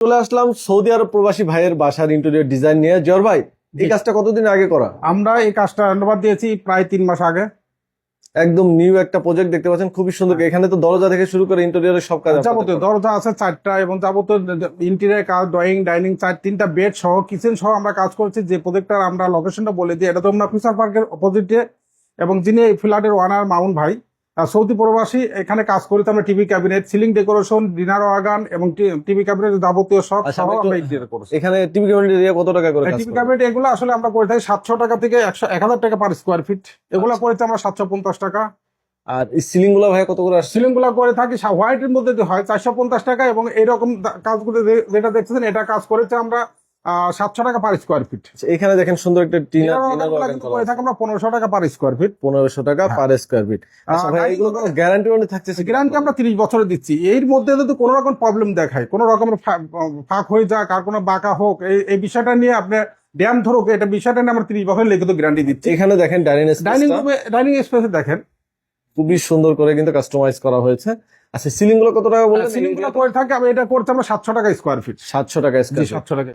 চলে আসলাম সৌদি আরব প্রবাসী ভাইয়ের বাসার ইন্টেরিয়র ডিজাইন নিয়ে। জোর ভাই, এই কাজটা কতদিন আগে করা? আমরা এই কাজটা অনুবাদ দিয়েছি প্রায় 3 মাস আগে। একদম নিউ একটা প্রজেক্ট দেখতে পাচ্ছেন, খুবই সুন্দর। এখানে তো দরজা থেকে শুরু করে ইন্টেরিয়রের সব কাজ আপনাদের যাবতীয় করা। দরজা আছে 4টা এবং যাবতীয় ইন্টেরিয়র কাজ, ড্রয়িং, ডাইনিং, 3টা বেড সহ, কিচেন সহ আমরা কাজ করছি। যে প্রজেক্টটার আমরা লোকেশনটা বলে দিই, এটা তো আমরা ফিউচার পার্কের অপোজিটে। এবং যিনি এই ফ্ল্যাটের ওনার মামুন ভাই, সৌদি প্রবাসী, এখানে কাজ করি। তো আমরা TV cabinet, ceiling decoration, dinner wagon এবং টিভি ক্যাবিনেট যাবতীয় সব আচ্ছা, সহ আমি একটু- আমরা ইন্টেরিয়র করছি। এখানে টিভি ক্যাবিনেট এরিয়া কত টাকা করে কাজ টিভি করে? ক্যাবিনেট এগুলো আসলে আমরা করে থাকি 700 টাকা থেকে 1000 টাকা পার স্কোয়ার ফিট। এগুলো আচ্ছা। করেছি আমরা 750 টাকা। আর সিলিং গুলো ভাই কত করে আসছে? সিলিং গুলা করে থাকি হোয়াইটের মধ্যে হয় 450 টাকা, এবং এইরকম কাজগুলো যেটা দেখতেছেন এটা কাজ করেছে আমরা 700 টাকা পার স্কোয়ার ফিট। আচ্ছা, এখানে দেখেন সুন্দর একটা টিনার করে থাকি আমরা 1500 টাকা পার স্কোয়ার ফিট। 1500 টাকা পার স্কোয়ার ফিট। আচ্ছা ভাই, এগুলো কোনো গ্যারান্টি ওয়ারেন্টি থাকতেছে কি? গ্যারান্টি আমরা 30 বছরের দিচ্ছি। এর মধ্যে যদি কোনো রকম প্রবলেম দেখায়, কোনো রকমের ফাঁক হয়ে যাক আর কোনো বাঁকা হোক, এই বিষয়টা নিয়ে আপনি ড্যাম ধরুক, এটা বিষয়টা নিয়ে আমরা 30 বছরের লিখিত গ্যারান্টি দিচ্ছি। এখানে দেখেন ডাইনিং স্পেসে দেখেন খুবই সুন্দর করে কিন্তু কাস্টমাইজ করা হয়েছে। আচ্ছা, সিলিং গুলো কত টাকা বললেন? সিলিং গুলো করে থাকে, আমি এটা করতে আমরা 700 টাকা স্কোয়ার ফিট। 700 টাকা স্কোয়ার ফিট। 700 টাকা।